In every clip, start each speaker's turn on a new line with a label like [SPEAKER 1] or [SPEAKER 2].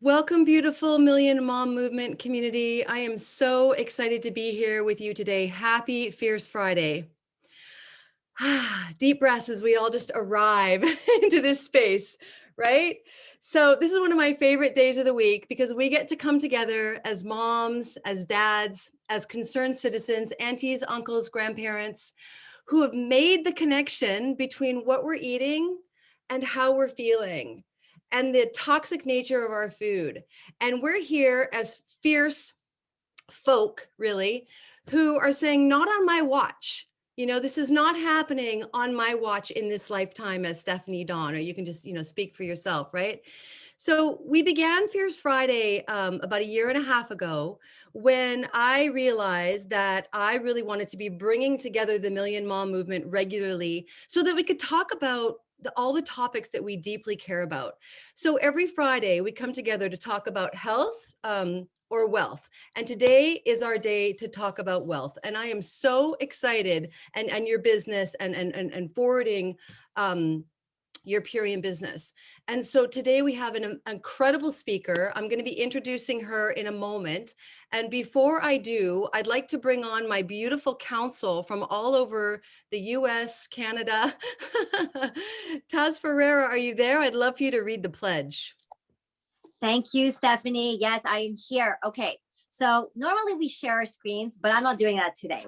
[SPEAKER 1] Welcome, beautiful Million Mom Movement community. I am so excited to be here with you today. Happy Fierce Friday. Deep breaths as we all just arrive into this space, right? So this is one of my favorite days of the week because we get to come together as moms, as dads, as concerned citizens, aunties, uncles, grandparents, who have made the connection between what we're eating and how we're feeling and the toxic nature of our food. And we're here as fierce folk, really, who are saying, not on my watch. You know, this is not happening on my watch in this lifetime, as Stephanie Dawn, or you can just, speak for yourself, right? So we began Fierce Friday about a year and a half ago when I realized that I really wanted to be bringing together the Million Mom movement regularly so that we could talk about all the topics that we deeply care about. So every Friday we come together to talk about health or wealth. And today is our day to talk about wealth. And I am so excited and your business and forwarding your Imperium business. And so today we have an incredible speaker. I'm going to be introducing her in a moment. And before I do, I'd like to bring on my beautiful counsel from all over the US, Canada. Taz Ferreira, are you there? I'd love for you to read the pledge.
[SPEAKER 2] Thank you, Stephanie. Yes, I am here. Okay, so normally we share our screens, but I'm not doing that today.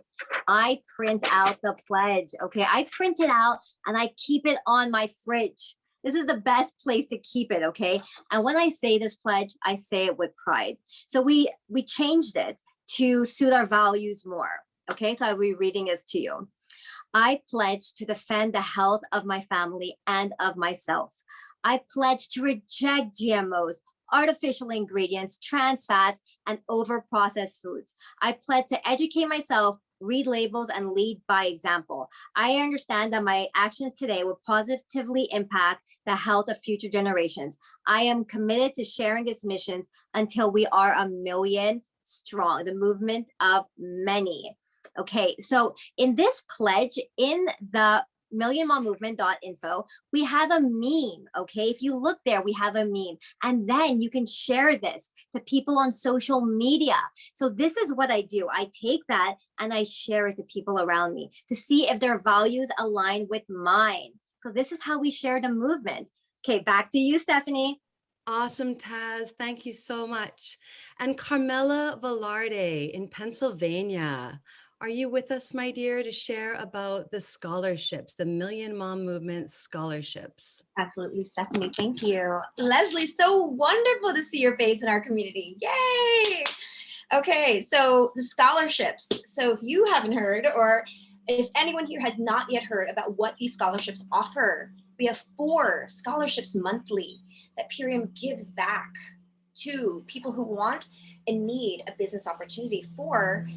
[SPEAKER 2] I print out the pledge. Okay, I print it out and I keep it on my fridge. This is the best place to keep it, okay? And when I say this pledge, I say it with pride. So we changed it to suit our values more. Okay, so I'll be reading this to you. I pledge to defend the health of my family and of myself. I pledge to reject GMOs, artificial ingredients, trans fats, and over-processed foods. I pledge to educate myself, read labels, and lead by example. I understand that my actions today will positively impact the health of future generations. I am committed to sharing these missions until we are 1 million strong, the movement of many. Okay, so in this pledge, in the millionmommovement.info, we have a meme. Okay, if you look there, we have a meme, and then you can share this to people on social media. So this is what I do. I take that and I share it to people around me to see if their values align with mine. So this is how we share the movement. Okay, back to you, Stephanie.
[SPEAKER 1] Awesome, Taz. Thank you so much. And Carmela Velarde in Pennsylvania. Are you with us, my dear, to share about the scholarships, the Million Mom Movement scholarships?
[SPEAKER 3] Absolutely, Stephanie. Thank you. Leslie, so wonderful to see your face in our community. Yay! Okay, so the scholarships. So if you haven't heard, or if anyone here has not yet heard about what these scholarships offer, we have 4 scholarships monthly that Imperium gives back to people who want and need a business opportunity for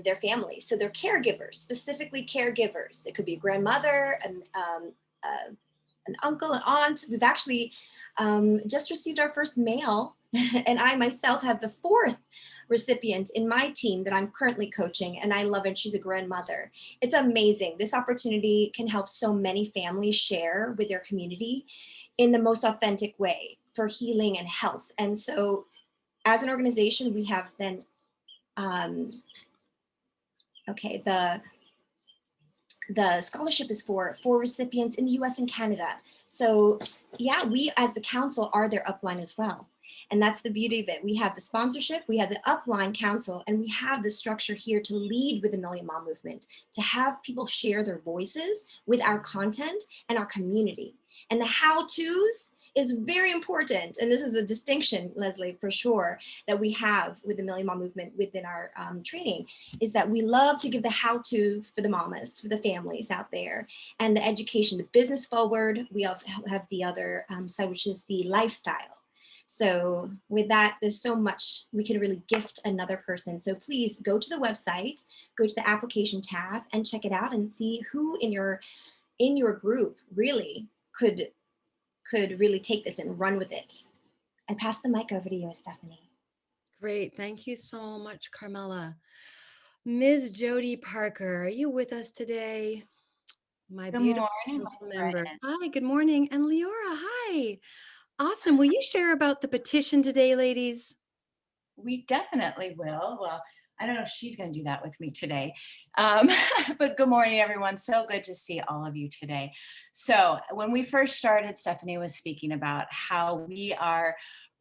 [SPEAKER 3] their family. So they're caregivers, specifically caregivers. It could be a grandmother, an uncle, an aunt. We've actually just received our first mail, and I myself have the 4th recipient in my team that I'm currently coaching, and I love it. She's a grandmother. It's amazing. This opportunity can help so many families share with their community in the most authentic way for healing and health. And so as an organization, we have then, okay, the scholarship is for 4 recipients in the US and Canada. So yeah, we as the council are their upline as well. And that's the beauty of it. We have the sponsorship, we have the upline council, and we have the structure here to lead with the Million Mom movement, to have people share their voices with our content and our community. And the how-tos is very important. And this is a distinction, Leslie, for sure, that we have with the Million Mom movement within our training, is that we love to give the how-to for the mamas, for the families out there, and the education, the business forward. We have the other side, which is the lifestyle. So with that, there's so much we can really gift another person. So please go to the website, go to the application tab and check it out and see who in your group really could really take this and run with it. I pass the mic over to you, Stephanie.
[SPEAKER 1] Great. Thank you so much, Carmela. Ms. Jody Parker, are you with us today? My
[SPEAKER 4] Good
[SPEAKER 1] beautiful
[SPEAKER 4] morning,
[SPEAKER 1] council
[SPEAKER 4] my
[SPEAKER 1] member.
[SPEAKER 4] friend.
[SPEAKER 1] Hi, good morning. And Leora, hi. Awesome. Will you share about the petition today, ladies?
[SPEAKER 4] We definitely will. Well, I don't know if she's going to do that with me today. Um, but good morning, everyone. So good to see all of you today. So when we first started, Stephanie was speaking about how we are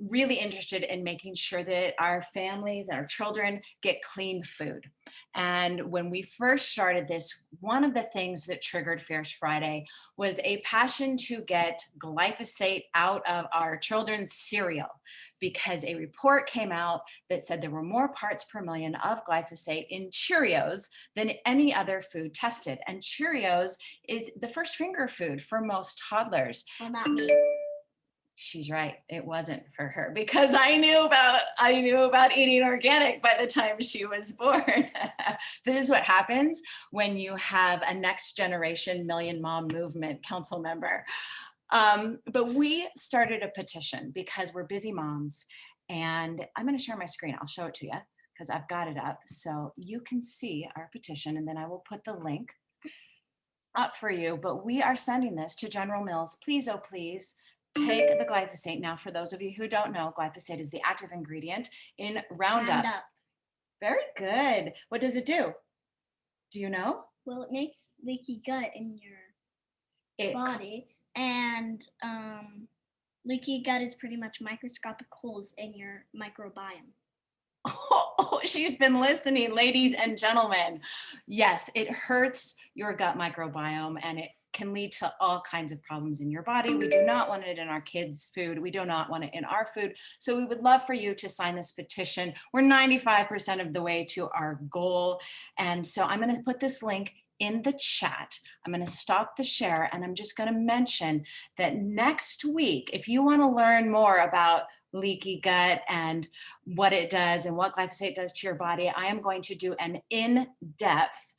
[SPEAKER 4] really interested in making sure that our families and our children get clean food. And when we first started this, one of the things that triggered Fierce Friday was a passion to get glyphosate out of our children's cereal, because a report came out that said there were more parts per million of glyphosate in Cheerios than any other food tested. And Cheerios is the first finger food for most toddlers.
[SPEAKER 5] Well, not me.
[SPEAKER 4] She's right. It wasn't for her, because I knew about eating organic by the time she was born. This is what happens when you have a next generation Million Mom Movement council member. But we started a petition because we're busy moms, and I'm going to share my screen. I'll show it to you because I've got it up so you can see our petition, and then I will put the link up for you. But we are sending this to General Mills. Please, oh please, take the glyphosate. Now, for those of you who don't know, glyphosate is the active ingredient in Roundup. Very good. What does it do? Do you know?
[SPEAKER 5] Well, it makes leaky gut in your body, and leaky gut is pretty much microscopic holes in your microbiome.
[SPEAKER 4] Oh, she's been listening, ladies and gentlemen. Yes, it hurts your gut microbiome, and it can lead to all kinds of problems in your body. We do not want it in our kids' food. We do not want it in our food. So we would love for you to sign this petition. We're 95% of the way to our goal. And so I'm going to put this link in the chat. I'm going to stop the share, and I'm just going to mention that next week, if you want to learn more about leaky gut and what it does and what glyphosate does to your body, I am going to do an in-depth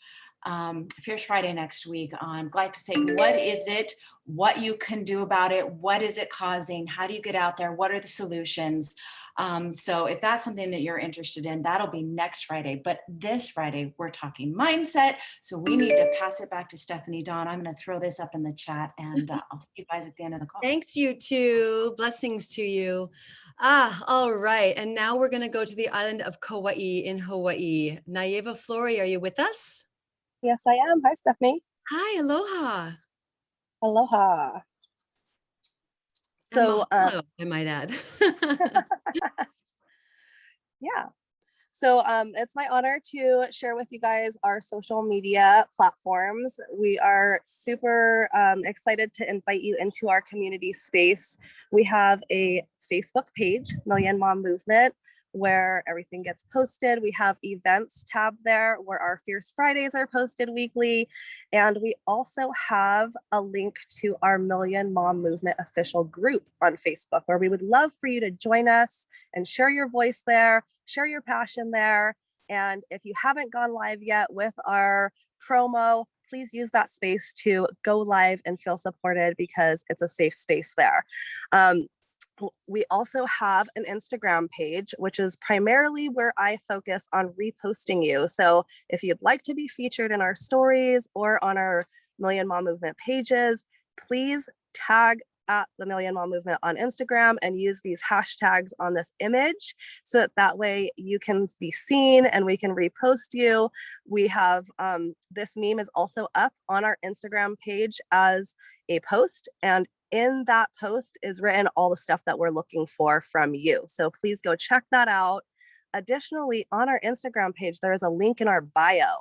[SPEAKER 4] Fierce Friday next week on glyphosate. What is it? What you can do about it? What is it causing? How do you get out there? What are the solutions? So if that's something that you're interested in, that'll be next Friday. But this Friday, we're talking mindset. So we need to pass it back to Stephanie. Dawn, I'm going to throw this up in the chat, and I'll see you guys at the end of the call.
[SPEAKER 1] Thanks, you two. Blessings to you. All right. And now we're going to go to the island of Kauai in Hawaii. Nayeva Flory, are you with us?
[SPEAKER 6] Yes, I am. Hi, Stephanie.
[SPEAKER 1] Hi, aloha.
[SPEAKER 6] Aloha. So,
[SPEAKER 1] I might add.
[SPEAKER 6] yeah. So it's my honor to share with you guys our social media platforms. We are super excited to invite you into our community space. We have a Facebook page, Million Mom Movement, where everything gets posted. We have events tab there where our Fierce Fridays are posted weekly. And we also have a link to our Million Mom Movement official group on Facebook, where we would love for you to join us and share your voice there, share your passion there. And if you haven't gone live yet with our promo, please use that space to go live and feel supported, because it's a safe space there. We also have an Instagram page, which is primarily where I focus on reposting you. So if you'd like to be featured in our stories or on our Million Mom Movement pages, please tag at the Million Mom Movement on Instagram and use these hashtags on this image, so that way you can be seen and we can repost you. We have this meme is also up on our Instagram page as a post, and in that post is written all the stuff that we're looking for from you. So please go check that out. Additionally, on our Instagram page, there is a link in our bio,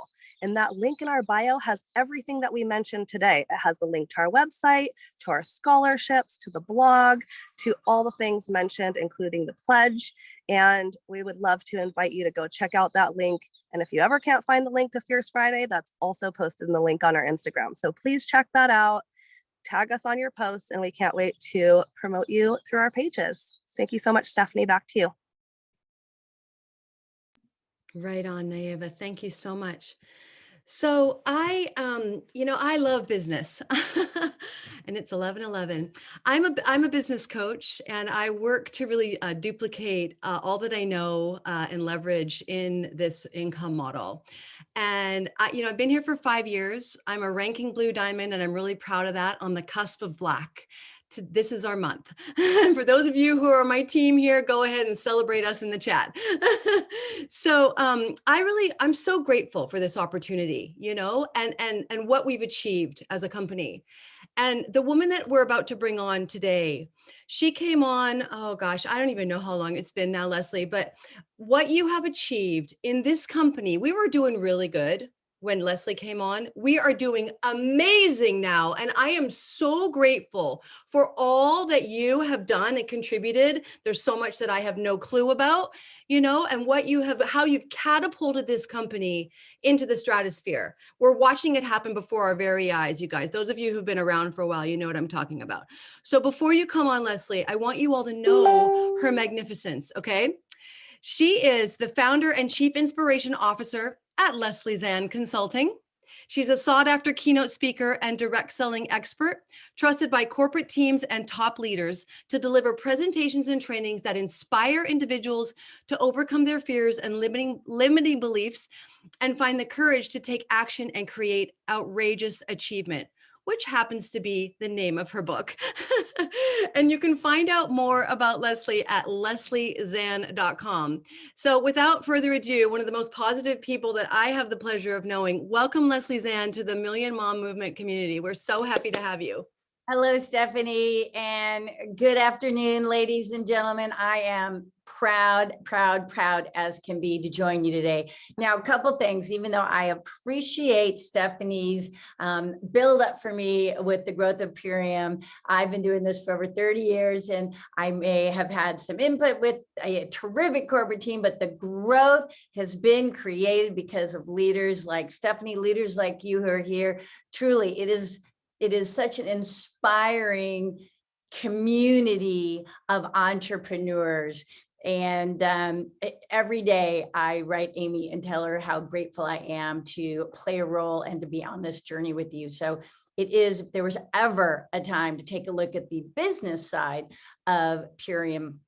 [SPEAKER 6] and that link in our bio has everything that we mentioned today. It has the link to our website, to our scholarships, to the blog, to all the things mentioned, including the pledge. And we would love to invite you to go check out that link. And if you ever can't find the link to Fierce Friday, that's also posted in the link on our Instagram. So please check that out. Tag us on your posts, and we can't wait to promote you through our pages. Thank you so much, Stephanie. Back to you.
[SPEAKER 1] Right on, Nayeva. Thank you so much. So I love business. and it's 11:11. I'm a business coach, and I work to really duplicate all that I know and leverage in this income model. And I've been here for 5 years. I'm a ranking blue diamond, and I'm really proud of that. On the cusp of black. This is our month. For those of you who are my team here, go ahead and celebrate us in the chat. So I'm so grateful for this opportunity, and what we've achieved as a company. And the woman that we're about to bring on today, she came on, oh gosh, I don't even know how long it's been now, Leslie, but what you have achieved in this company, we were doing really good when Leslie came on. We are doing amazing now. And I am so grateful for all that you have done and contributed. There's so much that I have no clue about, and how you've catapulted this company into the stratosphere. We're watching it happen before our very eyes, you guys. Those of you who've been around for a while, you know what I'm talking about. So before you come on, Leslie, I want you all to know her magnificence, okay? She is the founder and chief inspiration officer at Leslie Zann Consulting. She's a sought-after keynote speaker and direct selling expert, trusted by corporate teams and top leaders to deliver presentations and trainings that inspire individuals to overcome their fears and limiting beliefs and find the courage to take action and create outrageous achievement, which happens to be the name of her book. And you can find out more about Leslie at lesliezann.com. So without further ado, one of the most positive people that I have the pleasure of knowing, welcome Leslie Zann to the Million Mom Movement community. We're so happy to have you.
[SPEAKER 7] Hello, Stephanie, and good afternoon, ladies and gentlemen. I am proud as can be to join you today. Now, a couple things, even though I appreciate Stephanie's build up for me with the growth of Imperium. I've been doing this for over 30 years, and I may have had some input with a terrific corporate team, but the growth has been created because of leaders like Stephanie, leaders like you who are here. Truly, it is such an inspiring community of entrepreneurs. And every day I write Amy and tell her how grateful I am to play a role and to be on this journey with you. So it is, if there was ever a time to take a look at the business side of Imperium.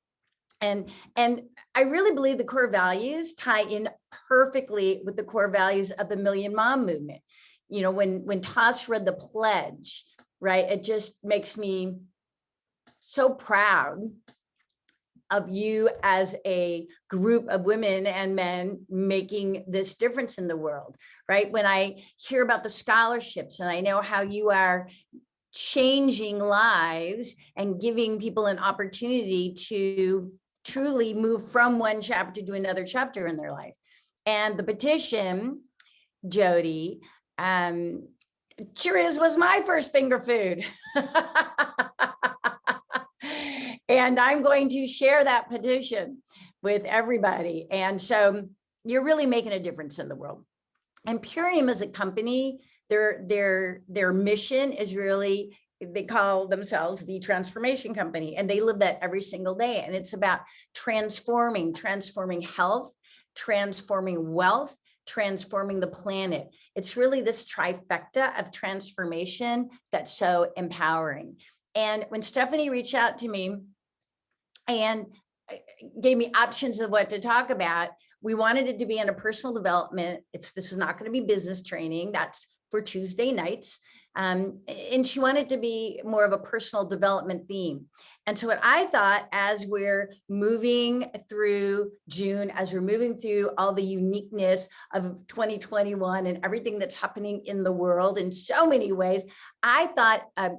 [SPEAKER 7] And I really believe the core values tie in perfectly with the core values of the Million Mom movement. When Tosh read the pledge, right, it just makes me so proud of you as a group of women and men making this difference in the world, right? When I hear about the scholarships and I know how you are changing lives and giving people an opportunity to truly move from one chapter to another chapter in their life. And the petition, Jody, Cheerios was my first finger food. And I'm going to share that petition with everybody. And so you're really making a difference in the world. Imperium as a company, their mission is really, they call themselves the transformation company, and they live that every single day. And it's about transforming health, transforming wealth, transforming the planet. It's really this trifecta of transformation that's so empowering. And when Stephanie reached out to me and gave me options of what to talk about, we wanted it to be in a personal development. This is not going to be business training. That's for Tuesday nights. And she wanted to be more of a personal development theme. And so what I thought, as we're moving through June, as we're moving through all the uniqueness of 2021 and everything that's happening in the world in so many ways, I thought a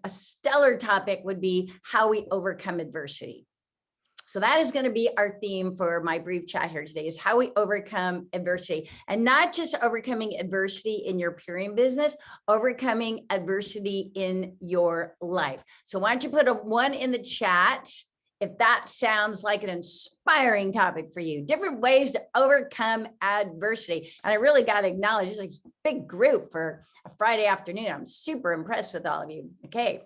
[SPEAKER 7] stellar topic would be how we overcome adversity. So that is going to be our theme for my brief chat here today, is how we overcome adversity, and not just overcoming adversity in your Imperium business, overcoming adversity in your life. So why don't you put a 1 in the chat if that sounds like an inspiring topic for you. Different ways to overcome adversity. And I really got to acknowledge this is a big group for a Friday afternoon. I'm super impressed with all of you. Okay.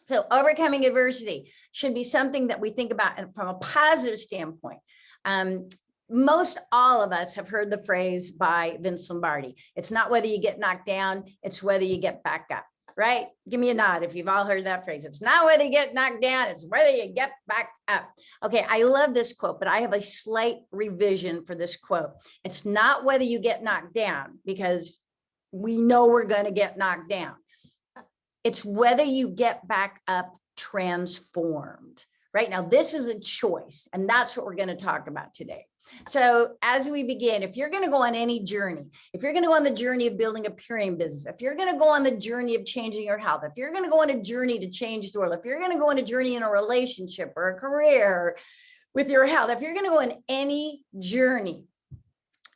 [SPEAKER 7] So overcoming adversity should be something that we think about from a positive standpoint. Most all of us have heard the phrase by Vince Lombardi. It's not whether you get knocked down, it's whether you get back up. right? Give me a nod if you've all heard that phrase. It's not whether you get knocked down, it's whether you get back up. Okay, I love this quote, but I have a slight revision for this quote. It's not whether you get knocked down, because we know we're going to get knocked down. It's whether you get back up transformed. Right now, this is a choice, and that's what we're going to talk about today. So as we begin, if you're going to go on any journey, if you're going to go on the journey of building a Imperium business, if you're going to go on the journey of changing your health, if you're going to go on a journey to change the world, if you're going to go on a journey in a relationship or a career with your health, if you're going to go on any journey,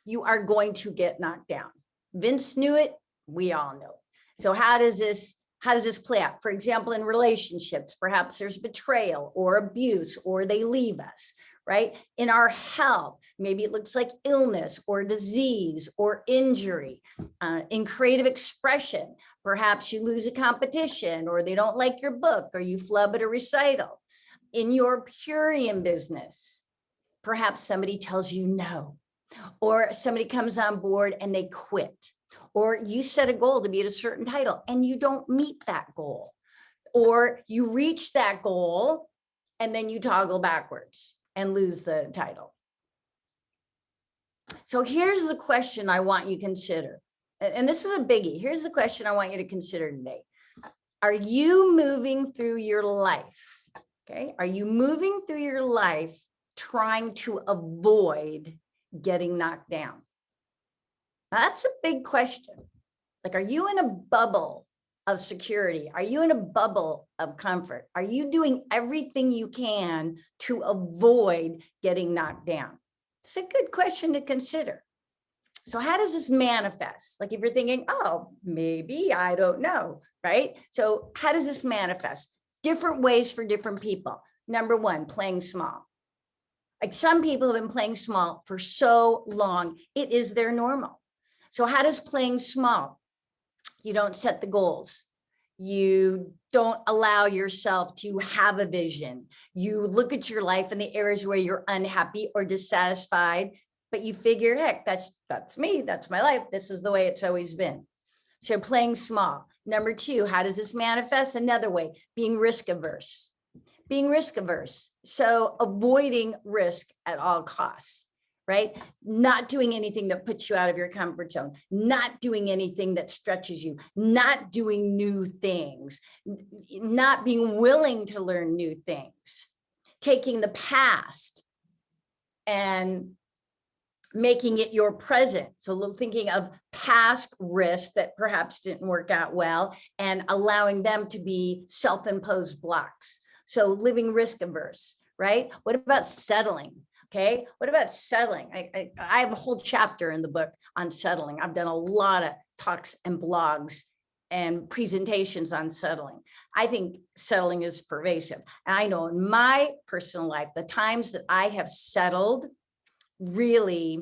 [SPEAKER 7] you are going to get knocked down. Vince knew it. We all know it. So how does this play out? For example, in relationships, perhaps there's betrayal or abuse, or they leave us, right? In our health, maybe it looks like illness or disease or injury. In creative expression, perhaps you lose a competition, or they don't like your book, or you flub at a recital. In your Imperium business, perhaps somebody tells you no, or somebody comes on board and they quit. Or you set a goal to be at a certain title and you don't meet that goal, or you reach that goal and then you toggle backwards and lose the title. So here's the question I want you to consider. And this is a biggie. Here's the question I want you to consider today. Are you moving through your life? Okay. Are you moving through your life trying to avoid getting knocked down? That's a big question. Like, are you in a bubble of security? Are you in a bubble of comfort? Are you doing everything you can to avoid getting knocked down? It's a good question to consider. So how does this manifest? Like, if you're thinking, oh, maybe, I don't know, right? So how does this manifest? Different ways for different people. Number one, playing small. Like, some people have been playing small for so long, it is their normal. So how does playing small? You don't set the goals. You don't allow yourself to have a vision. You look at your life in the areas where you're unhappy or dissatisfied, but you figure, heck, that's me, that's my life. This is the way it's always been. So playing small. Number two, how does this manifest? Another way, being risk averse. Being risk averse. So avoiding risk at all costs. Right? Not doing anything that puts you out of your comfort zone, not doing anything that stretches you, not doing new things, not being willing to learn new things, taking the past and making it your present. So thinking of past risks that perhaps didn't work out well and allowing them to be self-imposed blocks. So living risk averse, right? What about settling? Okay, what about settling? I have a whole chapter in the book on settling. I've done a lot of talks and blogs and presentations on settling. I think settling is pervasive. And I know in my personal life, the times that I have settled really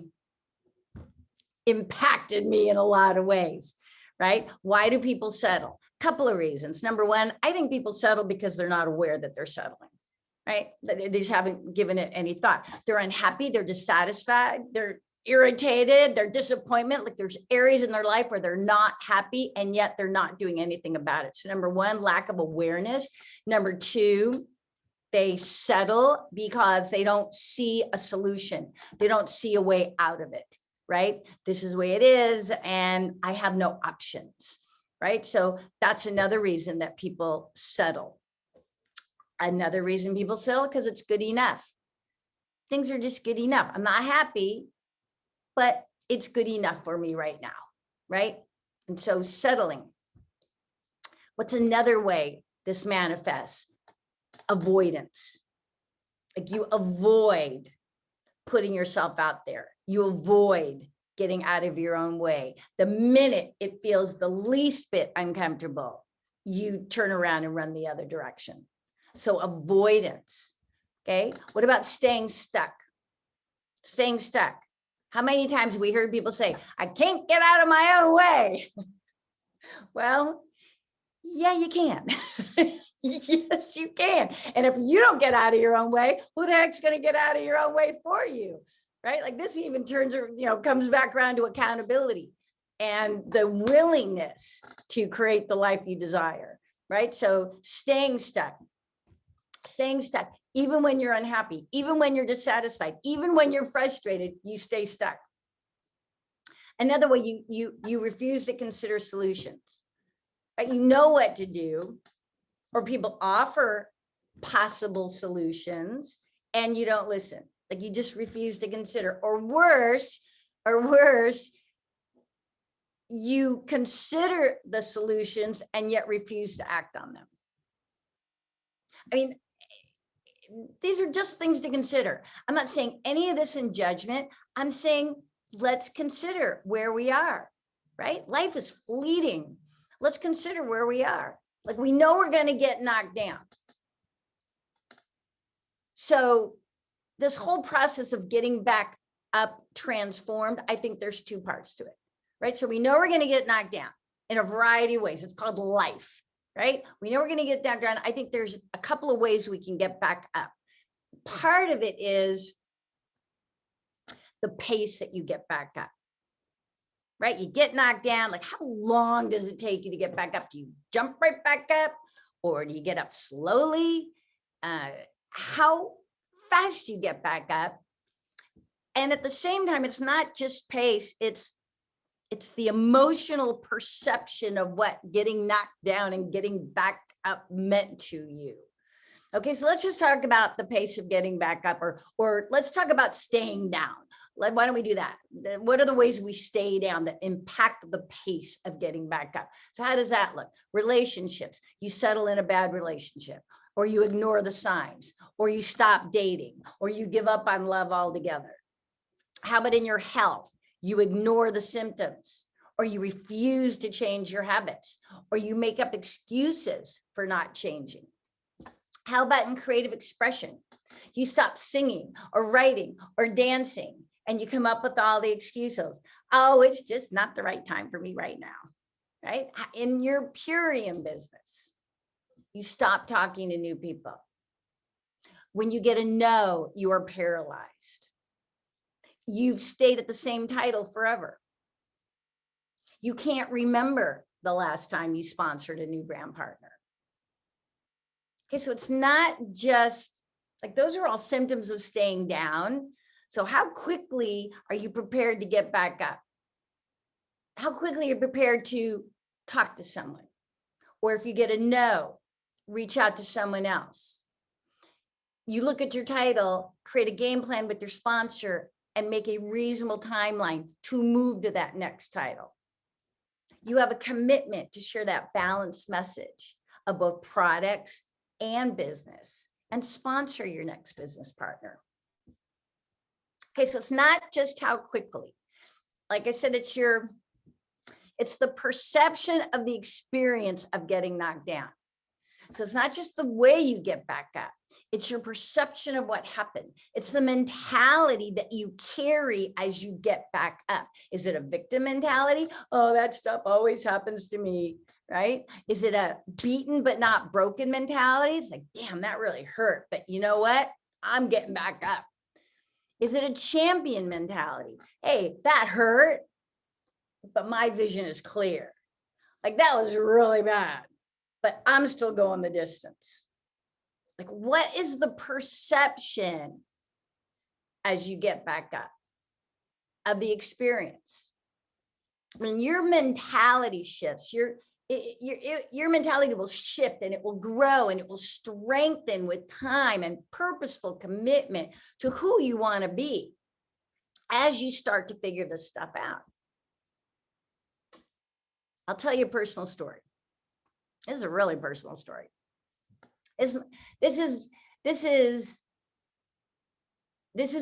[SPEAKER 7] impacted me in a lot of ways, right? Why do people settle? A couple of reasons. Number one, I think people settle because they're not aware that they're settling. Right? They just haven't given it any thought. They're unhappy, they're dissatisfied, they're irritated, they're disappointment. Like, there's areas in their life where they're not happy and yet they're not doing anything about it. So number one, lack of awareness. Number two, they settle because they don't see a solution. They don't see a way out of it, right? This is the way it is and I have no options, right? So that's another reason that people settle. Another reason people settle, because it's good enough. Things are just good enough. I'm not happy, but it's good enough for me right now, right? And so settling. What's another way this manifests? Avoidance. Like, you avoid putting yourself out there. You avoid getting out of your own way. The minute it feels the least bit uncomfortable, you turn around and run the other direction. So avoidance. Okay. What about staying stuck? Staying stuck. How many times we heard people say, I can't get out of my own way? Well, yeah, you can. Yes, you can. And if you don't get out of your own way, who the heck's going to get out of your own way for you? Right? Like, this even turns, comes back around to accountability. and the willingness to create the life you desire, right? So staying stuck, even when you're unhappy, even when you're dissatisfied, even when you're frustrated, you stay stuck. Another way, you refuse to consider solutions, right? You know what to do, or people offer possible solutions and you don't listen. Like you just refuse to consider, or worse, you consider the solutions and yet refuse to act on them. I mean, these are just things to consider. I'm not saying any of this in judgment. I'm saying, let's consider where we are, right? Life is fleeting. Let's consider where we are. Like we know we're going to get knocked down. So this whole process of getting back up transformed, I think there's two parts to it, right? So we know we're going to get knocked down in a variety of ways. It's called life, right? We know we're going to get knocked down. I think there's a couple of ways we can get back up. Part of it is the pace that you get back up, right? You get knocked down. Like how long does it take you to get back up? Do you jump right back up, or do you get up slowly? How fast you get back up. And at the same time, it's not just pace, it's the emotional perception of what getting knocked down and getting back up meant to you. Okay, so let's just talk about the pace of getting back up, or let's talk about staying down. Why don't we do that? What are the ways we stay down that impact the pace of getting back up? So how does that look? Relationships, you settle in a bad relationship, or you ignore the signs, or you stop dating, or you give up on love altogether. How about in your health? You ignore the symptoms, or you refuse to change your habits, or you make up excuses for not changing. How about in creative expression? You stop singing or writing or dancing, and you come up with all the excuses. Oh, it's just not the right time for me right now, right? In your Imperium business, you stop talking to new people. When you get a no, you are paralyzed. You've stayed at the same title forever. You can't remember the last time you sponsored a new brand partner. Okay, so it's not just like those are all symptoms of staying down. So how quickly are you prepared to get back up? How quickly are you prepared to talk to someone? Or if you get a no, reach out to someone else. You look at your title, create a game plan with your sponsor, and make a reasonable timeline to move to that next title. You have a commitment to share that balanced message of both products and business, and sponsor your next business partner. Okay, so it's not just how quickly. Like I said, it's the perception of the experience of getting knocked down. So it's not just the way you get back up. It's your perception of what happened. It's the mentality that you carry as you get back up. Is it a victim mentality? Oh, that stuff always happens to me, right? Is it a beaten but not broken mentality? It's like, damn, that really hurt. But you know what? I'm getting back up. Is it a champion mentality? Hey, that hurt, but my vision is clear. Like that was really bad, but I'm still going the distance. Like, what is the perception as you get back up of the experience? I mean, your mentality shifts. Your mentality will shift, and it will grow, and it will strengthen with time and purposeful commitment to who you want to be as you start to figure this stuff out. I'll tell you a personal story. This is a really personal story. This is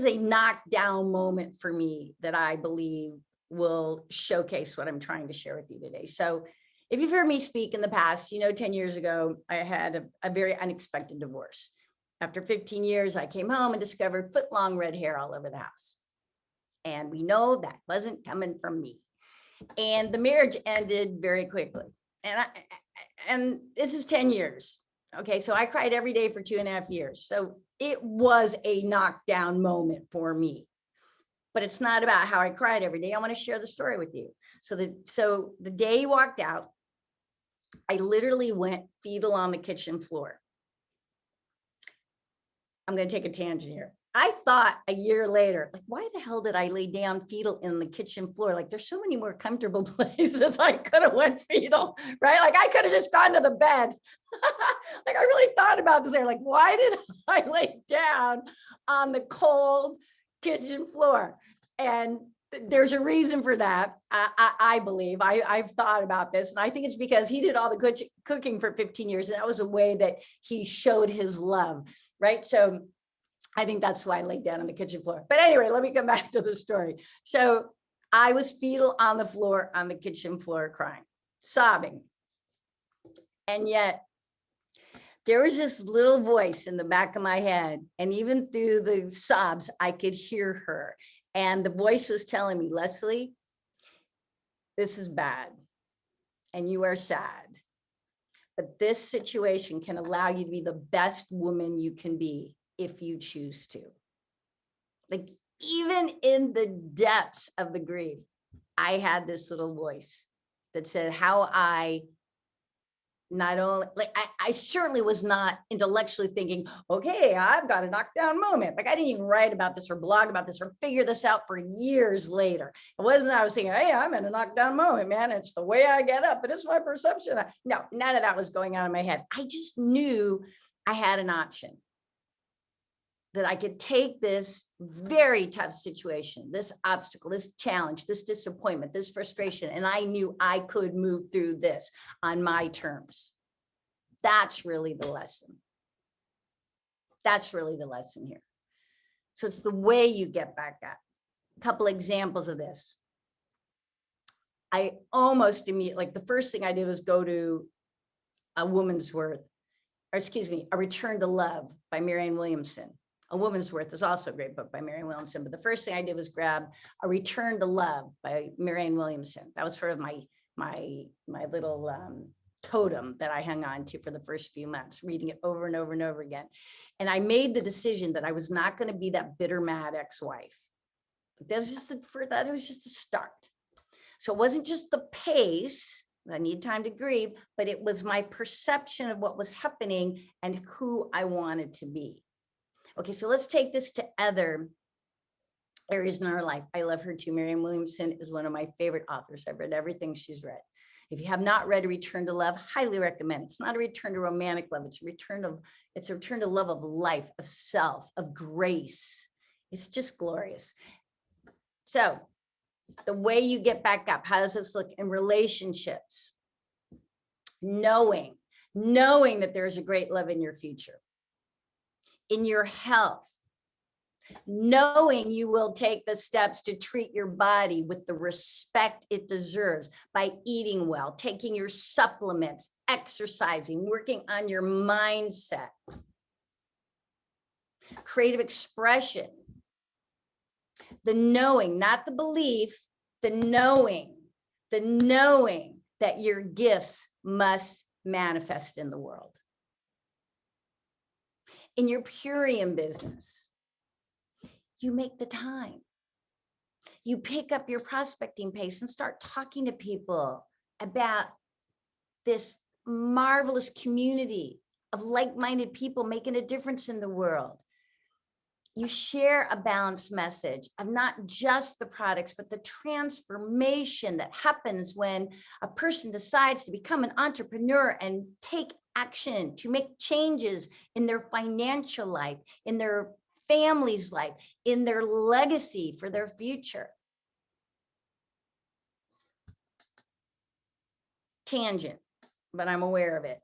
[SPEAKER 7] a knockdown moment for me that I believe will showcase what I'm trying to share with you today. So if you've heard me speak in the past, 10 years ago, I had a very unexpected divorce. After 15 years, I came home and discovered foot-long red hair all over the house. And we know that wasn't coming from me. And the marriage ended very quickly. And this is 10 years. Okay, so I cried every day for 2.5 years. So it was a knockdown moment for me. but it's not about how I cried every day. I want to share the story with you. So the day he walked out, I literally went fetal on the kitchen floor. I'm going to take a tangent here. I thought a year later, like, why the hell did I lay down fetal in the kitchen floor? Like, there's so many more comfortable places I could have went fetal, right? Like, I could have just gone to the bed. Like, I really thought about this. They're like, why did I lay down on the cold kitchen floor? And there's a reason for that. I believe I've thought about this, and I think it's because he did all the cooking for 15 years, and that was a way that he showed his love, right? So I think that's why I laid down on the kitchen floor. But anyway, let me come back to the story. So I was fetal on the floor, on the kitchen floor, crying, sobbing. And yet there was this little voice in the back of my head. And even through the sobs, I could hear her. And the voice was telling me, Leslie, this is bad. And you are sad. But this situation can allow you to be the best woman you can be if you choose to. Like, even in the depths of the grief, I had this little voice that said how I not only, like, I certainly was not intellectually thinking, okay, I've got a knockdown moment. Like, I didn't even write about this or blog about this or figure this out for years later. It wasn't that I was thinking, hey, I'm in a knockdown moment, man. It's the way I get up, but it's my perception. No, none of that was going on in my head. I just knew I had an option, that I could take this very tough situation, this obstacle, this challenge, this disappointment, this frustration, and I knew I could move through this on my terms. That's really the lesson. That's really the lesson here. So it's the way you get back up. A couple examples of this. I almost immediately, like, the first thing I did was go to A Woman's Worth, or excuse me, A Return to Love by Marianne Williamson. A Woman's Worth is also a great book by Marianne Williamson, but the first thing I did was grab A Return to Love by Marianne Williamson. That was sort of my little totem that I hung on to for the first few months, reading it over and over and over again. And I made the decision that I was not going to be that bitter, mad ex-wife. That was just a start. So it wasn't just the pace, I need time to grieve, but it was my perception of what was happening and who I wanted to be. Okay, so let's take this to other areas in our life. I love her too. Marianne Williamson is one of my favorite authors. I've read everything she's read. If you have not read A Return to Love, highly recommend it. It's not a return to romantic love. It's a return to love of life, of self, of grace. It's just glorious. So the way you get back up, how does this look in relationships? Knowing that there's a great love in your future. In your health, knowing you will take the steps to treat your body with the respect it deserves by eating well, taking your supplements, exercising, working on your mindset. Creative expression, the knowing, not the belief, the knowing that your gifts must manifest in the world. In your Imperium business, you make the time. You pick up your prospecting pace and start talking to people about this marvelous community of like-minded people making a difference in the world. You share a balanced message of not just the products, but the transformation that happens when a person decides to become an entrepreneur and take action to make changes in their financial life, in their family's life, in their legacy for their future. Tangent, but I'm aware of it.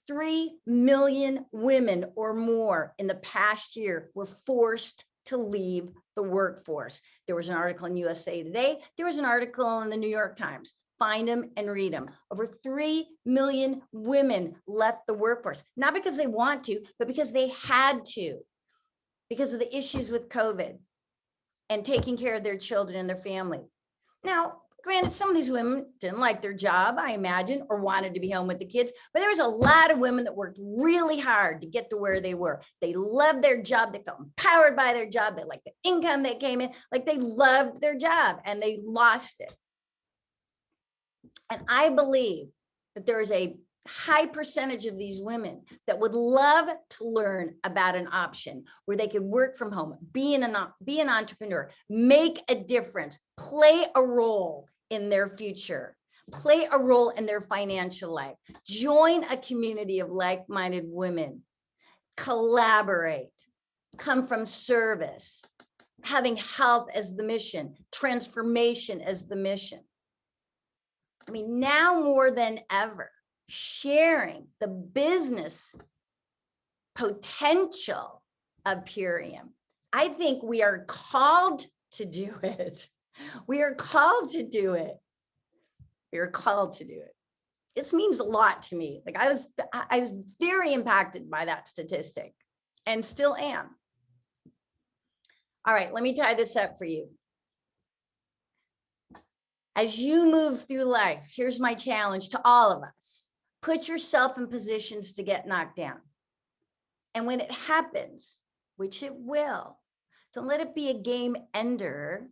[SPEAKER 7] 3 million women or more in the past year were forced to leave the workforce. There was an article in USA Today. There was an article in the New York Times. Find them and read them. Over 3 million women left the workforce, not because they want to, but because they had to, because of the issues with COVID and taking care of their children and their family. Now, Granted, some of these women didn't like their job, I imagine, or wanted to be home with the kids, but there was a lot of women that worked really hard to get to where they were. They loved their job. They felt empowered by their job. They liked the income that came in, like they loved their job, and they lost it. And I believe that there is a high percentage of these women that would love to learn about an option where they could work from home, be an entrepreneur, make a difference, play a role in their future, play a role in their financial life, join a community of like-minded women, collaborate, come from service, having health as the mission, transformation as the mission. I mean, now more than ever, sharing the business potential of Imperium. I think we are called to do it. We are called to do it. We are called to do it. It means a lot to me. Like I was very impacted by that statistic and still am. All right, let me tie this up for you. As you move through life, here's my challenge to all of us. Put yourself in positions to get knocked down. And when it happens, which it will, don't let it be a game ender.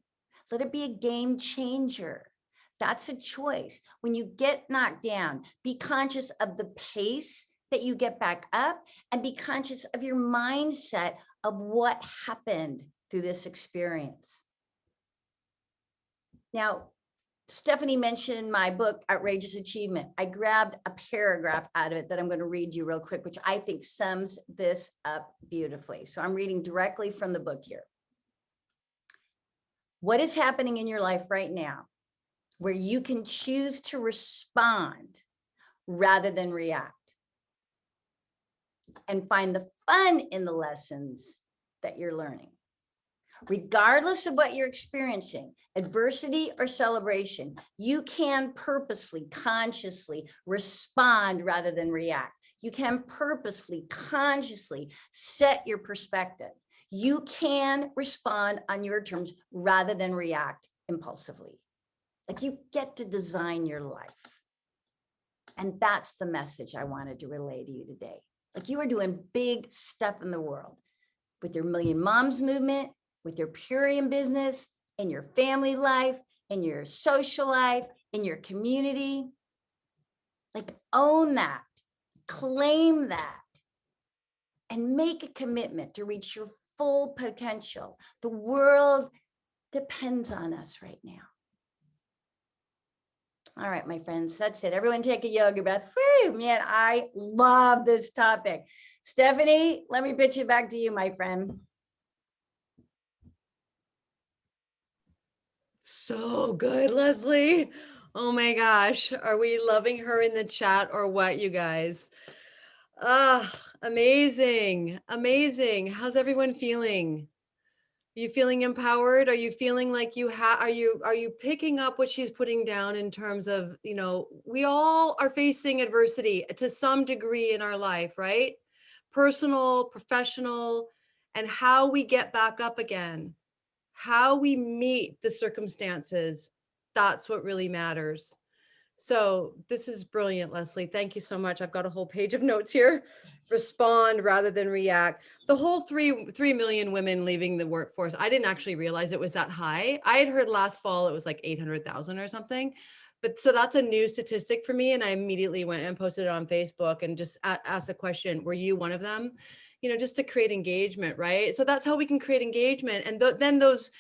[SPEAKER 7] Let it be a game changer. That's a choice. When you get knocked down, be conscious of the pace that you get back up and be conscious of your mindset of what happened through this experience. Now, Stephanie mentioned my book, Outrageous Achievement. I grabbed a paragraph out of it that I'm going to read you real quick, which I think sums this up beautifully. So I'm reading directly from the book here. What is happening in your life right now where you can choose to respond rather than react? And find the fun in the lessons that you're learning. Regardless of what you're experiencing, adversity or celebration, you can purposefully, consciously respond rather than react. You can purposefully, consciously set your perspective. You can respond on your terms rather than react impulsively. Like you get to design your life. And that's the message I wanted to relay to you today. Like you are doing big stuff in the world with your Million Moms movement, with your Imperium business, in your family life, in your social life, in your community. Like own that, claim that, and make a commitment to reach your full potential. The world depends on us right now. All right, my friends, that's it. Everyone take a yoga breath. Woo, man, I love this topic. Stephanie, let me pitch it back to you, my friend.
[SPEAKER 1] So good, Leslie. Oh my gosh. Are we loving her in the chat or what, you guys? Amazing. Amazing. How's everyone feeling? Are you feeling empowered? Are you feeling like you are you picking up what she's putting down in terms of, you know, we all are facing adversity to some degree in our life, right? Personal, professional, and how we get back up again. How we meet the circumstances, that's what really matters. So this is brilliant, Leslie. Thank you so much. I've got a whole page of notes here. Respond rather than react. The whole 3 million women leaving the workforce, I didn't actually realize it was that high. I had heard last fall it was like 800,000 or something. But so that's a new statistic for me. And I immediately went and posted it on Facebook and just asked the question, were you one of them? You know, just to create engagement, right? So that's how we can create engagement. And then those,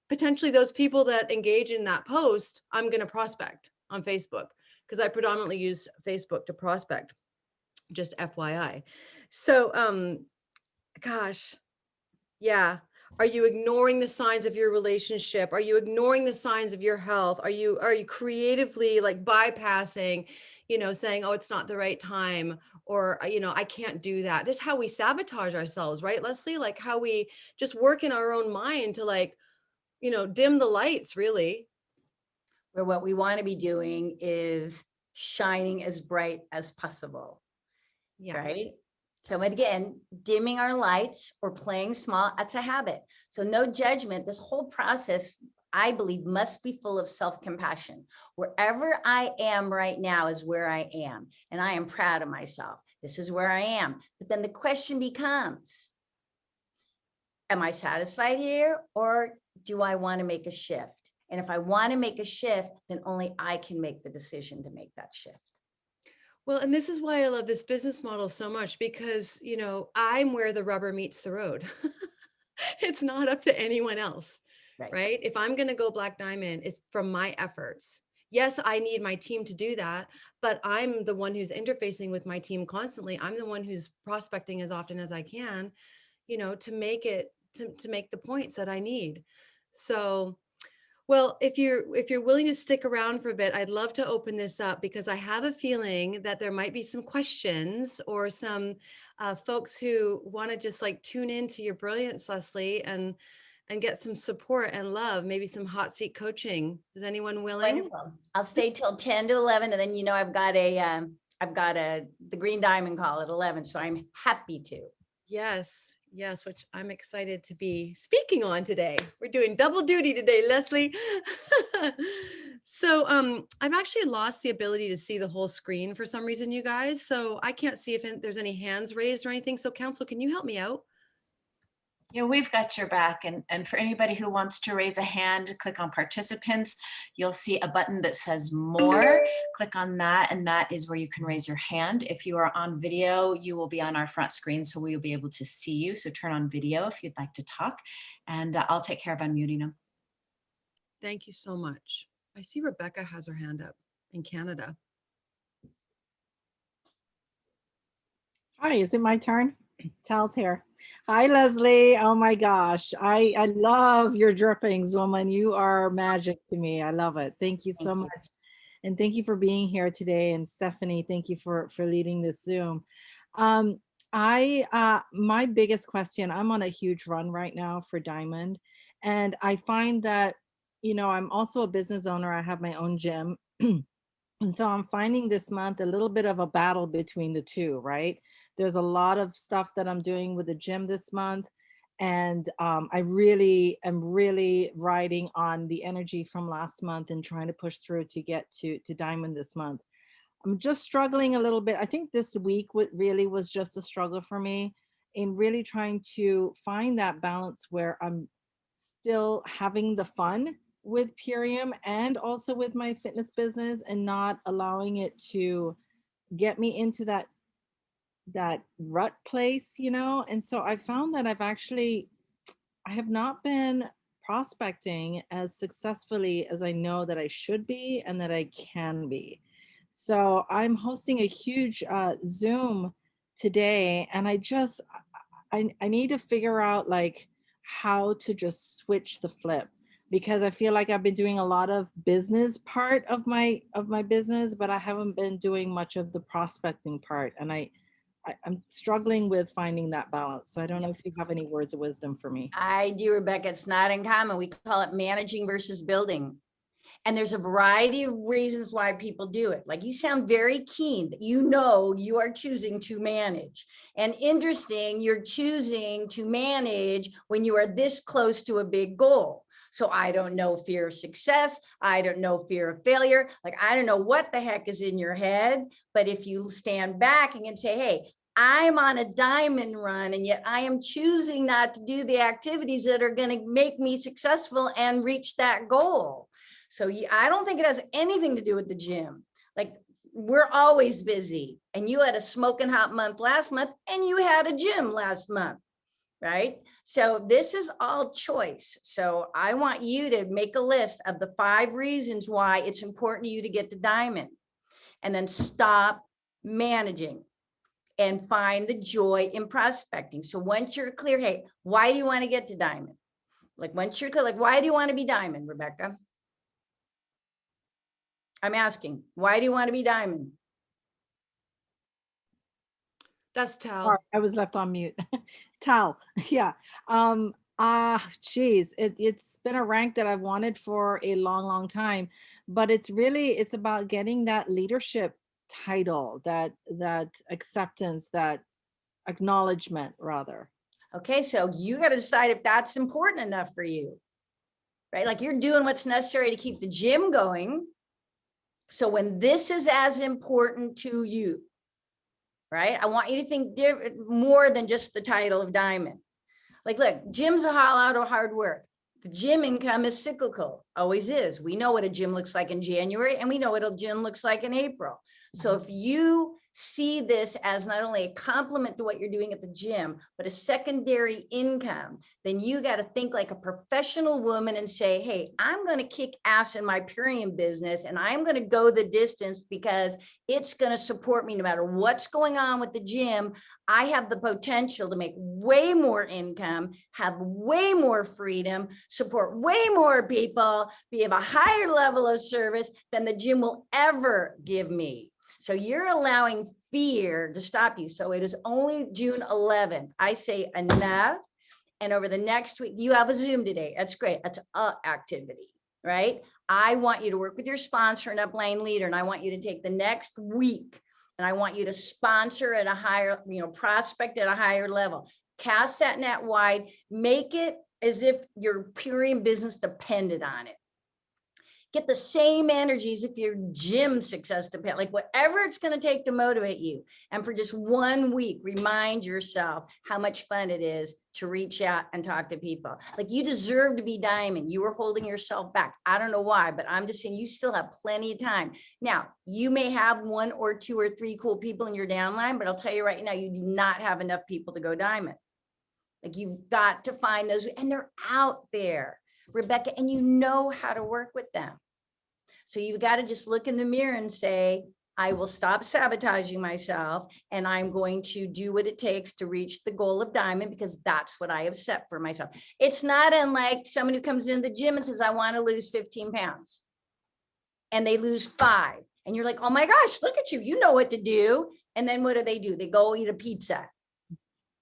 [SPEAKER 1] potentially those people that engage in that post, I'm going to prospect on Facebook because I predominantly use Facebook to prospect, just FYI. So, gosh, yeah. Are you ignoring the signs of your relationship? Are you ignoring the signs of your health? Are you creatively like bypassing, you know, saying, oh, it's not the right time, or, you know, I can't do that. Just how we sabotage ourselves, right, Leslie? Like how we just work in our own mind to like, you know, dim the lights, really.
[SPEAKER 7] Where what we want to be doing is shining as bright as possible. Yeah. Right. So again, dimming our lights or playing small, that's a habit. So no judgment. This whole process, I believe must be full of self-compassion. Wherever I am right now is where I am, and I am proud of myself. This is where I am. But then the question becomes, am I satisfied here, or do I want to make a shift? And if I want to make a shift, then only I can make the decision to make that shift.
[SPEAKER 1] Well, and this is why I love this business model so much, because, I'm where the rubber meets the road. It's not up to anyone else, right? If I'm going to go Black Diamond, it's from my efforts. Yes, I need my team to do that, but I'm the one who's interfacing with my team constantly. I'm the one who's prospecting as often as I can, to make it, to make the points that I need. So, well, if you're willing to stick around for a bit, I'd love to open this up, because I have a feeling that there might be some questions or some folks who want to just like tune into your brilliance, Leslie, and get some support and love, maybe some hot seat coaching. Is anyone willing?
[SPEAKER 7] Wonderful. I'll stay till 10 to 11, and then I've got the green diamond call at 11, so I'm happy to.
[SPEAKER 1] Yes, which I'm excited to be speaking on today. We're doing double duty today, Leslie. So I've actually lost the ability to see the whole screen for some reason, you guys. So I can't see if there's any hands raised or anything. So Council, can you help me out?
[SPEAKER 4] Yeah, we've got your back. And for anybody who wants to raise a hand, click on participants. You'll see a button that says more. Click on that, and that is where you can raise your hand. If you are on video, you will be on our front screen, so we'll be able to see you. So turn on video if you'd like to talk, and I'll take care of unmuting them.
[SPEAKER 1] Thank you so much. I see Rebecca has her hand up in Canada.
[SPEAKER 8] Hi, is it my turn? Tal's here. Hi, Leslie. Oh my gosh. I love your drippings, woman. You are magic to me. I love it. Thank you so much. And thank you for being here today. And Stephanie, thank you for leading this Zoom. My biggest question, I'm on a huge run right now for Diamond. And I find that, I'm also a business owner. I have my own gym. And so I'm finding this month a little bit of a battle between the two, right? There's a lot of stuff that I'm doing with the gym this month. And I really am riding on the energy from last month and trying to push through to get to Diamond this month. I'm just struggling a little bit. I think this week really was just a struggle for me in really trying to find that balance where I'm still having the fun with Imperium and also with my fitness business, and not allowing it to get me into that rut place, And so I found that I have not been prospecting as successfully as I know that I should be and that I can be. So I'm hosting a huge Zoom today, and I need to figure out like how to just switch the flip, because I feel like I've been doing a lot of business part of my business, but I haven't been doing much of the prospecting part. And I'm struggling with finding that balance. So I don't know if you have any words of wisdom for me.
[SPEAKER 7] I do, Rebecca. It's not uncommon. We call it managing versus building. And there's a variety of reasons why people do it. Like, you sound very keen that you are choosing to manage. And interesting, you're choosing to manage when you are this close to a big goal. So I don't know fear of success. I don't know fear of failure. Like, I don't know what the heck is in your head. But if you stand back and can say, hey, I'm on a diamond run, and yet I am choosing not to do the activities that are going to make me successful and reach that goal. So I don't think it has anything to do with the gym. Like, we're always busy, and you had a smoking hot month last month, and you had a gym last month, right? So this is all choice. So I want you to make a list of the 5 reasons why it's important to you to get to Diamond, and then stop managing and find the joy in prospecting. So once you're clear, hey, why do you want to get to Diamond? Like, once you're clear, like, why do you want to be Diamond, Rebecca? I'm asking, why do you want to be Diamond?
[SPEAKER 1] That's Tal.
[SPEAKER 8] Sorry, I was left on mute. Tal, yeah. Geez, it's been a rank that I've wanted for a long time, but it's about getting that leadership title, that acceptance, that acknowledgement rather.
[SPEAKER 7] Okay, so you got to decide if that's important enough for you, right? Like you're doing what's necessary to keep the gym going. So when this is as important to you, right? I want you to think more than just the title of diamond. Like, look, gym's a lot of hard work. The gym income is cyclical, always is. We know what a gym looks like in January, and we know what a gym looks like in April. So if you see this as not only a compliment to what you're doing at the gym, but a secondary income, then you got to think like a professional woman and say, hey, I'm going to kick ass in my Imperium business, and I'm going to go the distance because it's going to support me no matter what's going on with the gym. I have the potential to make way more income, have way more freedom, support way more people, be of a higher level of service than the gym will ever give me. So you're allowing fear to stop you. So it is only June 11th. I say enough. And over the next week, you have a Zoom today. That's great. That's an activity, right? I want you to work with your sponsor and upline leader. And I want you to take the next week and I want you to sponsor at a higher, prospect at a higher level. Cast that net wide, make it as if your Imperium business depended on it. Get the same energies if your gym success depends, like whatever it's going to take to motivate you. And for just 1 week, remind yourself how much fun it is to reach out and talk to people. Like you deserve to be diamond. You were holding yourself back. I don't know why, but I'm just saying you still have plenty of time. Now, you may have 1 or 2 or 3 cool people in your downline, but I'll tell you right now, you do not have enough people to go diamond. Like you've got to find those, and they're out there, Rebecca, and you know how to work with them. So you've got to just look in the mirror and say, I will stop sabotaging myself and I'm going to do what it takes to reach the goal of diamond because that's what I have set for myself. It's not unlike someone who comes into the gym and says, I want to lose 15 pounds and they lose 5. And you're like, oh my gosh, look at you. You know what to do. And then what do? They go eat a pizza.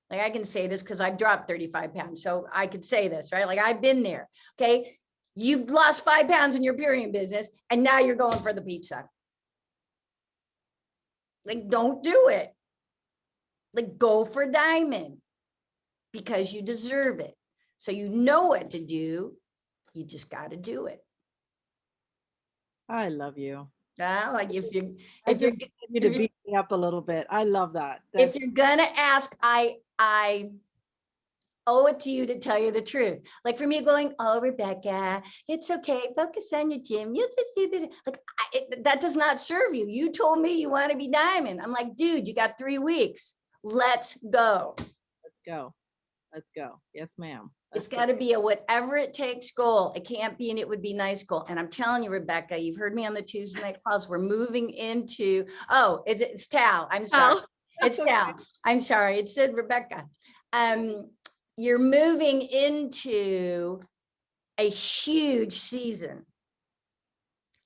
[SPEAKER 7] Like I can say this because I've dropped 35 pounds. So I could say this, right? Like I've been there. Okay. You've lost 5 pounds in your Imperium business, and now you're going for the pizza. Like, don't do it. Like, go for diamond because you deserve it. So you know what to do. You just got to do it.
[SPEAKER 8] I love you.
[SPEAKER 7] Like if you're
[SPEAKER 8] you to beat me up a little bit. I love that.
[SPEAKER 7] If you're gonna ask, I owe it to you to tell you the truth. Like for me going, oh, Rebecca, it's okay. Focus on your gym. You'll just do this. Like that does not serve you. You told me you want to be diamond. I'm like, dude, you got 3 weeks. Let's go.
[SPEAKER 8] Let's go. Let's go. Yes, ma'am.
[SPEAKER 7] It's got to be a whatever it takes goal. It can't be an it would be nice goal. And I'm telling you, Rebecca, you've heard me on the Tuesday night calls. We're moving into, it's Tal. I'm sorry. It's Tal. I'm sorry. It said Rebecca. You're moving into a huge season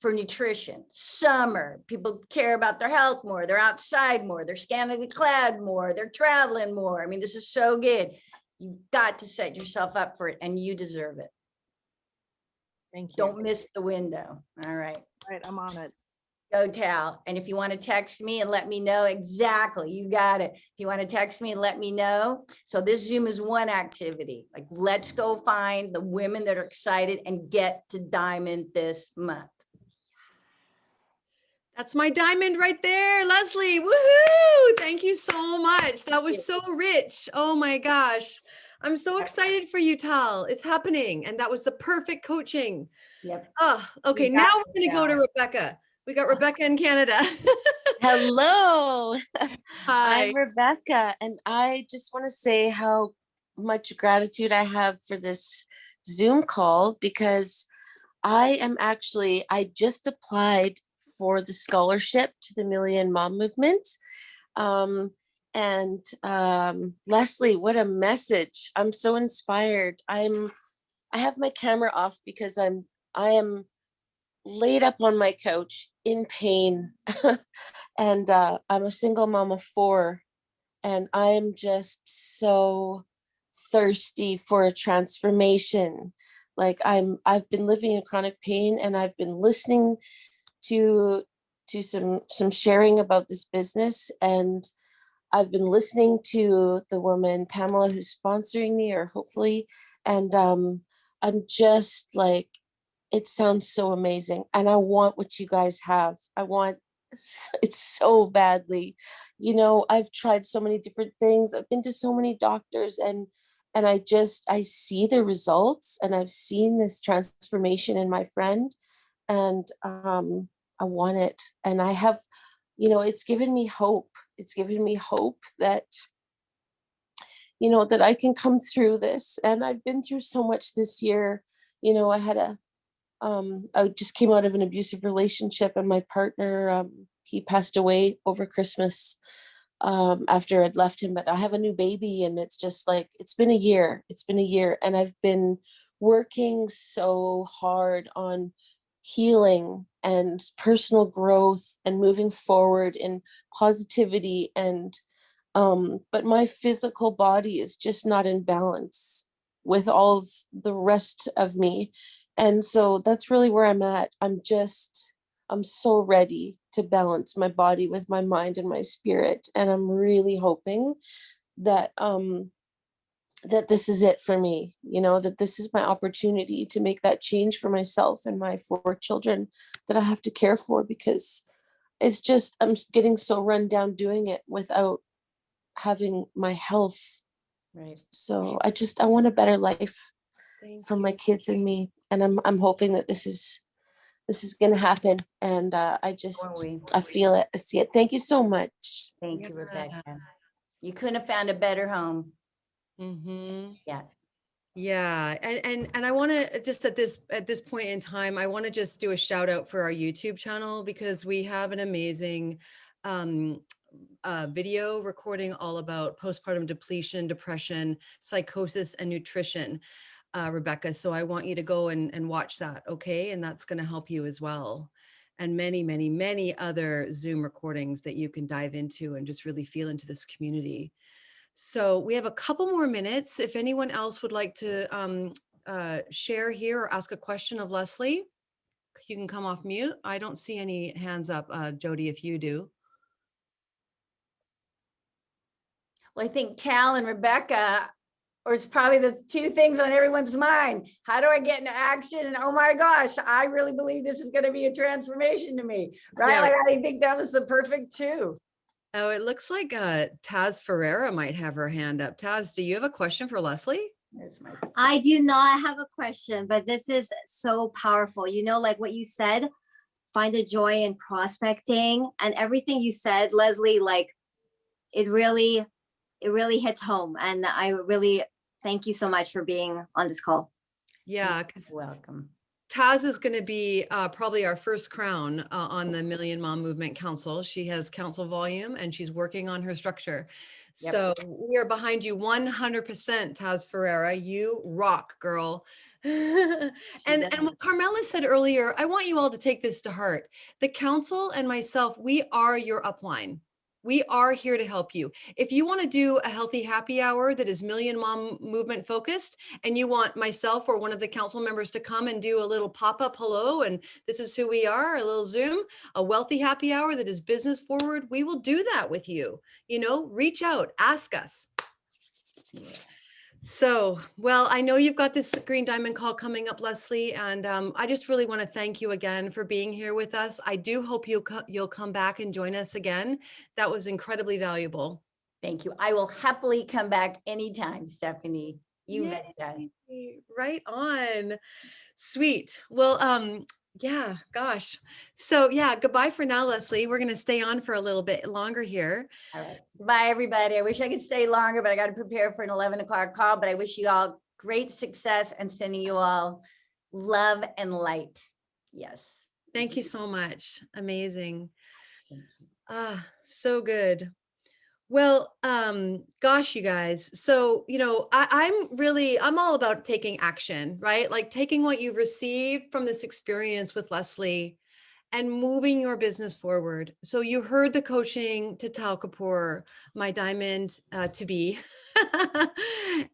[SPEAKER 7] for nutrition. Summer, people care about their health more. They're outside more. They're scantily clad more. They're traveling more. I mean, this is so good. You've got to set yourself up for it, and you deserve it.
[SPEAKER 8] Thank you.
[SPEAKER 7] Don't miss the window. All right.
[SPEAKER 8] All right, I'm on it.
[SPEAKER 7] Go Tal. And if you want to text me and let me know exactly, you got it. If you want to text me and let me know. So this Zoom is one activity. Like, let's go find the women that are excited and get to diamond this month.
[SPEAKER 1] That's my diamond right there, Leslie. Woohoo! Thank you so much. That was so rich. Oh my gosh. I'm so excited for you, Tal. It's happening. And that was the perfect coaching.
[SPEAKER 7] Yep.
[SPEAKER 1] Oh, okay. Now we're going to go to Rebecca. We got Rebecca in Canada.
[SPEAKER 9] Hello.
[SPEAKER 1] Hi.
[SPEAKER 9] I'm Rebecca, and I just want to say how much gratitude I have for this Zoom call because I just applied for the scholarship to the Million Mom Movement. Leslie, what a message. I'm so inspired. I have my camera off because I am laid up on my couch in pain. And I'm a single mom of 4, and I am just so thirsty for a transformation. Like I've been living in chronic pain, and I've been listening to some sharing about this business, and I've been listening to the woman Pamela who's sponsoring me, or hopefully, and I'm just like, it sounds so amazing. And I want what you guys have. I want it so badly. You know, I've tried so many different things. I've been to so many doctors, and I see the results, and I've seen this transformation in my friend, and I want it. And I have, you know, it's given me hope. It's given me hope that, you know, that I can come through this. And I've been through so much this year. You know, I just came out of an abusive relationship, and my partner, he passed away over Christmas, after I'd left him. But I have a new baby, and it's just like, it's been a year. It's been a year. And I've been working so hard on healing and personal growth and moving forward in positivity. And but my physical body is just not in balance with all of the rest of me. And so that's really where I'm at. I'm so ready to balance my body with my mind and my spirit. And I'm really hoping that that this is it for me, you know, that this is my opportunity to make that change for myself and my 4 children that I have to care for, because it's just, I'm getting so run down doing it without having my health.
[SPEAKER 7] Right.
[SPEAKER 9] So I want a better life
[SPEAKER 1] Thank
[SPEAKER 9] for
[SPEAKER 1] you.
[SPEAKER 9] my kids and me. And I'm hoping that this is going to happen. And I feel it. I see it. Thank you so much.
[SPEAKER 7] Thank you,
[SPEAKER 1] Yeah.
[SPEAKER 7] Rebecca. You couldn't have found a better home.
[SPEAKER 1] Mm-hmm.
[SPEAKER 7] Yeah.
[SPEAKER 1] Yeah, and I want to just at this point in time, I want to just do a shout out for our YouTube channel, because we have an amazing video recording all about postpartum depletion, depression, psychosis, and nutrition, Rebecca. So I want you to go and watch that, okay? And that's going to help you as well. And many, many, many other Zoom recordings that you can dive into and just really feel into this community. So we have a couple more minutes. If anyone else would like to share here or ask a question of Leslie, you can come off mute. I don't see any hands up, Jody, if you do.
[SPEAKER 7] Well, I think Tal and Rebecca, or it's probably the two things on everyone's mind. How do I get into action? And oh my gosh, I really believe this is going to be a transformation to me, right?
[SPEAKER 1] Yeah.
[SPEAKER 7] Like, I think that was the perfect two.
[SPEAKER 1] Oh, it looks like Taz Ferreira might have her hand up. Taz, do you have a question for Leslie?
[SPEAKER 2] I do not have a question, but this is so powerful. You know, like what you said, find the joy in prospecting, and everything you said, Leslie, like it really hits home. And I really thank you so much for being on this call.
[SPEAKER 1] Yeah, because
[SPEAKER 7] Welcome.
[SPEAKER 1] Taz is going to be probably our first crown on the Million Mom Movement Council. She has council volume, and she's working on her structure.
[SPEAKER 7] Yep.
[SPEAKER 1] So we are behind you 100%, Taz Ferreira. You rock, girl. and what Carmela said earlier, I want you all to take this to heart. The council and myself, we are your upline. We are here to help you. If you want to do a healthy happy hour that is Million Mom Movement focused, and you want myself or one of the council members to come and do a little pop-up hello, and this is who we are, a little Zoom, a wealthy happy hour that is business forward, we will do that with you. You know, reach out, ask us. Yeah. So, well, I know you've got this Green Diamond call coming up, Leslie, and I just really want to thank you again for being here with us. I do hope you'll come back and join us again. That was incredibly valuable.
[SPEAKER 7] Thank you. I will happily come back anytime, Stephanie. You betcha.
[SPEAKER 1] Right on. Sweet. Well, yeah, gosh. So yeah, goodbye for now, Leslie. We're going to stay on for a little bit longer here.
[SPEAKER 7] All right. Bye, everybody. I wish I could stay longer, but I got to prepare for an 11 o'clock call. But I wish you all great success and sending you all love and light. Yes.
[SPEAKER 1] Thank you so much. Amazing. Ah, so good. Well, gosh, you guys. So, you know, I'm all about taking action, right? Like taking what you've received from this experience with Leslie and moving your business forward. So you heard the coaching to Tal Kapoor, my diamond to be.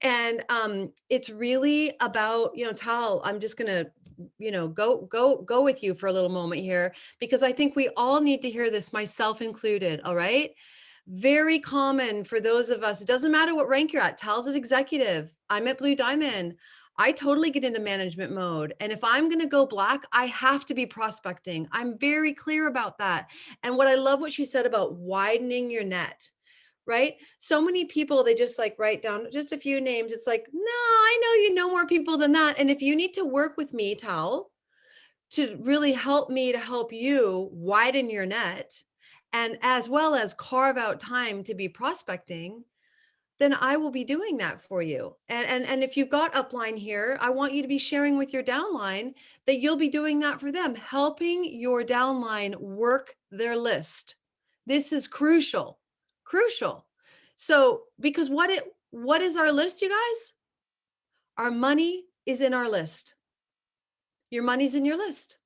[SPEAKER 1] And it's really about, you know, Tal, I'm just going to, you know, go with you for a little moment here, because I think we all need to hear this, myself included. All right. Very common for those of us, it doesn't matter what rank you're at. Tal's an executive. I'm at Blue Diamond. I totally get into management mode. And if I'm going to go black, I have to be prospecting. I'm very clear about that. And what I love what she said about widening your net, right? So many people, they just like write down just a few names. It's like, no, I know you know more people than that. And if you need to work with me, Tal, to really help me to help you widen your net, and as well as carve out time to be prospecting, then I will be doing that for you. And if you've got upline here, I want you to be sharing with your downline that you'll be doing that for them, helping your downline work their list. This is crucial, crucial. So, because what is our list, you guys? Our money is in our list. Your money's in your list.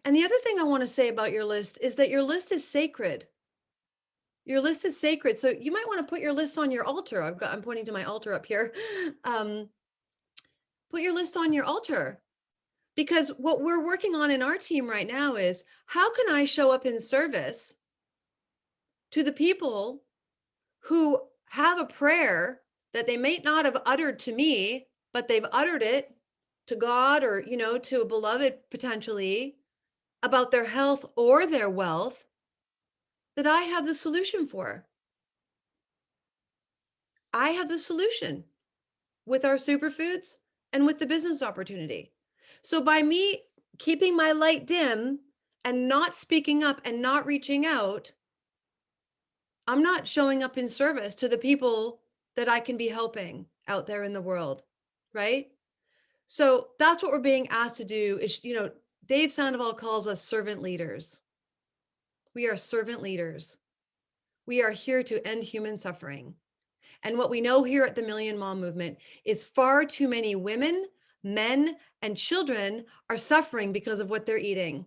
[SPEAKER 1] And the other thing I want to say about your list is that your list is sacred. Your list is sacred. So you might want to put your list on your altar. I'm pointing to my altar up here. Put your list on your altar, because what we're working on in our team right now is, how can I show up in service to the people who have a prayer that they may not have uttered to me, but they've uttered it to God, or, you know, to a beloved potentially, about their health or their wealth, that I have the solution for. I have the solution with our superfoods and with the business opportunity. So by me keeping my light dim and not speaking up and not reaching out, I'm not showing up in service to the people that I can be helping out there in the world, right? So that's what we're being asked to do is, you know, Dave Sandoval calls us servant leaders. We are servant leaders. We are here to end human suffering. And what we know here at the Million Mom Movement is far too many women, men, and children are suffering because of what they're eating.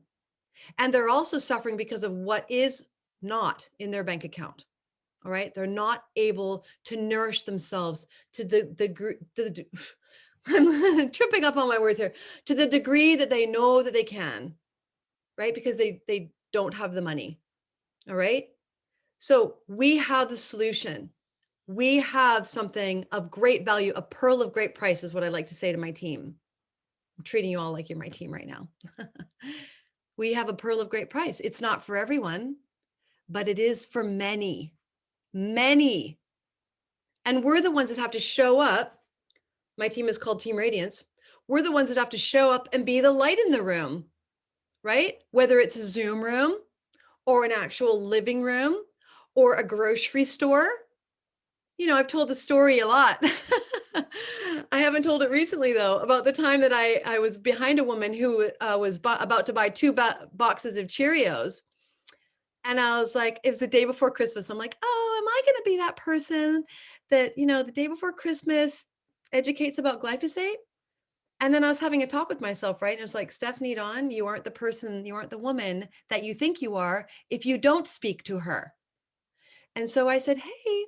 [SPEAKER 1] And they're also suffering because of what is not in their bank account. All right. They're not able to nourish themselves to the I'm tripping up on my words here, to the degree that they know that they can, right? Because they don't have the money. All right. So we have the solution. We have something of great value, a pearl of great price is what I like to say to my team. I'm treating you all like you're my team right now. We have a pearl of great price. It's not for everyone, but it is for many, many. And we're the ones that have to show up. My team is called Team Radiance. We're the ones that have to show up and be the light in the room, right? Whether it's a Zoom room or an actual living room or a grocery store. You know, I've told the story a lot. I haven't told it recently, though, about the time that I was behind a woman who was about to buy 2 boxes of Cheerios. And I was like, it was the day before Christmas. I'm like, oh, am I going to be that person that, you know, the day before Christmas educates about glyphosate? And then I was having a talk with myself, right? And it's like, Stephanie Dawn, you aren't the person, you aren't the woman that you think you are if you don't speak to her. And so I said, hey,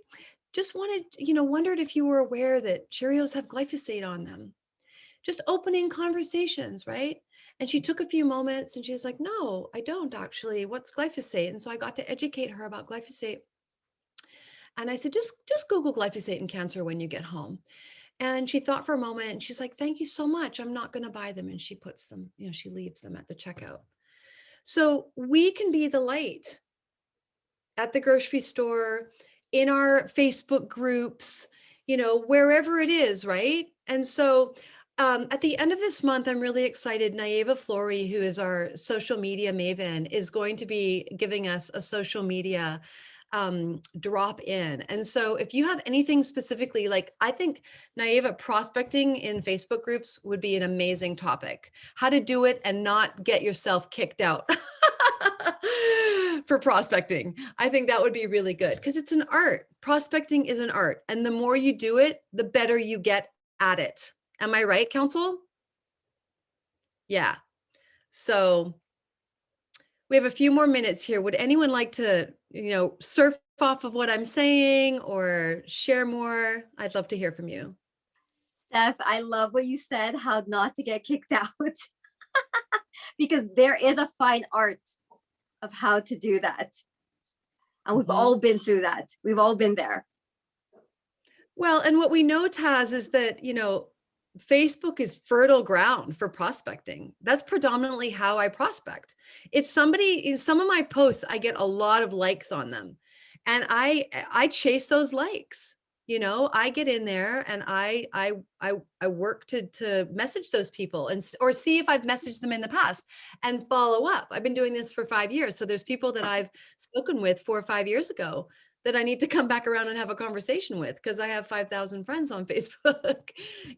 [SPEAKER 1] just wondered if you were aware that Cheerios have glyphosate on them. Just opening conversations, right? And she took a few moments and she's like, no, I don't actually. What's glyphosate? And so I got to educate her about glyphosate. And I said, just Google glyphosate and cancer when you get home. And she thought for a moment and she's like, thank you so much. I'm not going to buy them. And she puts them, you know, she leaves them at the checkout. So we can be the light at the grocery store, in our Facebook groups, you know, wherever it is, right? And so at the end of this month, I'm really excited. Naeva Flory, who is our social media maven, is going to be giving us a social media drop in. And so if you have anything specifically, like I think Naeva, prospecting in Facebook groups would be an amazing topic. How to do it and not get yourself kicked out. For prospecting. I think that would be really good because it's an art. Prospecting is an art. And the more you do it, the better you get at it. Am I right, Council? Yeah. So we have a few more minutes here. Would anyone like to, you know, surf off of what I'm saying or share more? I'd love to hear from you.
[SPEAKER 2] Steph, I love what you said, how not to get kicked out. Because there is a fine art of how to do that. And we've all been through that. We've all been there.
[SPEAKER 1] Well, and what we know, Taz, is that, you know, Facebook is fertile ground for prospecting. That's predominantly how I prospect. If somebody, some of my posts, I get a lot of likes on them, and I chase those likes. You know, I get in there and I work to message those people and or see if I've messaged them in the past and follow up. I've been doing this for 5 years, so there's people that I've spoken with 4 or 5 years ago that I need to come back around and have a conversation with, because I have 5,000 friends on Facebook.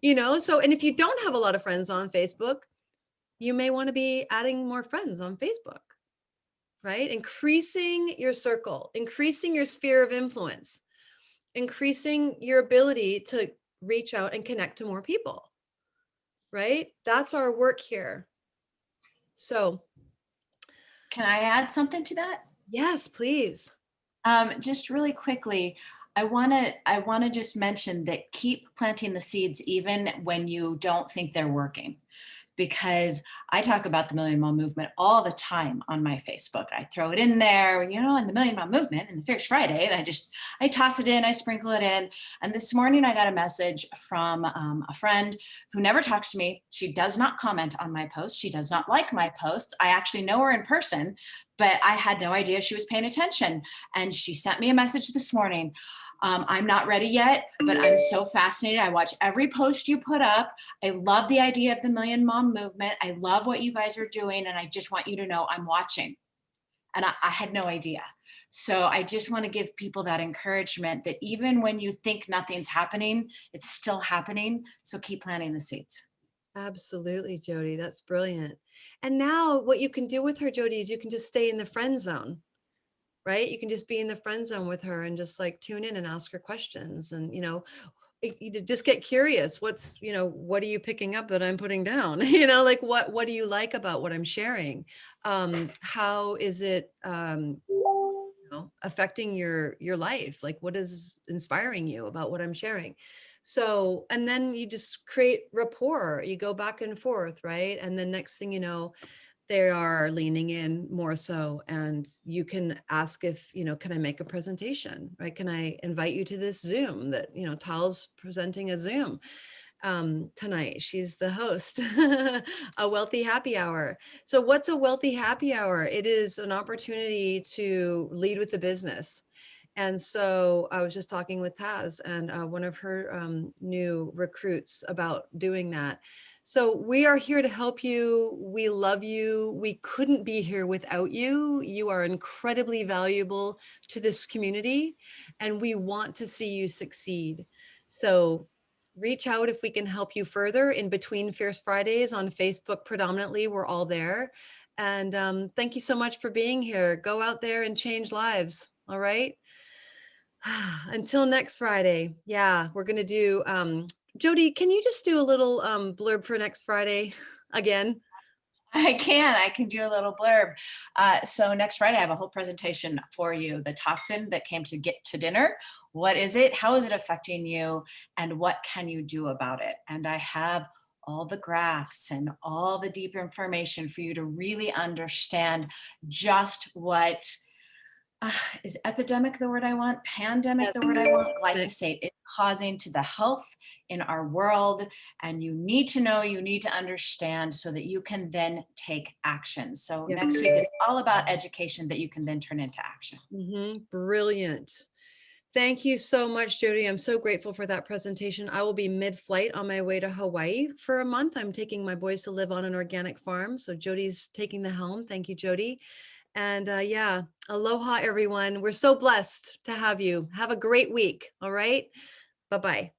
[SPEAKER 1] You know, so, and if you don't have a lot of friends on Facebook, you may want to be adding more friends on Facebook, right? Increasing your circle, increasing your sphere of influence, increasing your ability to reach out and connect to more people, right? That's our work here. So,
[SPEAKER 4] Can I add something to that?
[SPEAKER 1] yes, please.
[SPEAKER 4] Just really quickly, I want to just mention that keep planting the seeds even when you don't think they're working, because I talk about the Million Mom Movement all the time on my Facebook. I throw it in there, you know, and the Million Mom Movement and the Fierce Friday, and I toss it in, I sprinkle it in. And this morning I got a message from a friend who never talks to me. She does not comment on my posts. She does not like my posts. I actually know her in person, but I had no idea she was paying attention. And she sent me a message this morning. I'm not ready yet, but I'm so fascinated. I watch every post you put up. I love the idea of the Million Mom Movement. I love what you guys are doing. And I just want you to know I'm watching. And I had no idea. So I just want to give people that encouragement that even when you think nothing's happening, it's still happening. So keep planting the seeds.
[SPEAKER 1] Absolutely, Jody. That's brilliant. And now what you can do with her, Jody, is you can just stay in the friend zone. Right? You can just be in the friend zone with her and just like tune in and ask her questions, and, you know, you just get curious. What's, you know, what are you picking up that I'm putting down? You know, like what do you like about what I'm sharing? How is it, you know, affecting your life? Like, what is inspiring you about what I'm sharing? So, and then you just create rapport. You go back and forth, right? And then next thing you know, they are leaning in more so, and you can ask if, you know, can I make a presentation, right? Can I invite you to this Zoom that, you know, Tal's presenting a Zoom tonight. She's the host, a wealthy happy hour. So what's a wealthy happy hour? It is an opportunity to lead with the business. And so I was just talking with Taz and one of her new recruits about doing that. So we are here to help you. We love you. We couldn't be here without you. You are incredibly valuable to this community, and we want to see you succeed. So reach out if we can help you further in between Fierce Fridays on Facebook. Predominantly, we're all there. And thank you so much for being here. Go out there and change lives. All right. Until next Friday. Yeah, we're going to do, Jody, can you just do a little blurb for next Friday again?
[SPEAKER 4] I can do a little blurb. So next Friday, I have a whole presentation for you. The toxin that came to get to dinner. What is it? How is it affecting you? And what can you do about it? And I have all the graphs and all the deep information for you to really understand just what is epidemic the word I want? Pandemic the word I want? Glyphosate is causing to the health in our world. And you need to know, you need to understand so that you can then take action. So next week is all about education that you can then turn into action.
[SPEAKER 1] Brilliant. Thank you so much, Jody. I'm so grateful for that presentation. I will be mid-flight on my way to Hawaii for a month. I'm taking my boys to live on an organic farm. So Jody's taking the helm. Thank you, Jody. And yeah, aloha, everyone. We're so blessed to have you. Have a great week. All right. Bye-bye.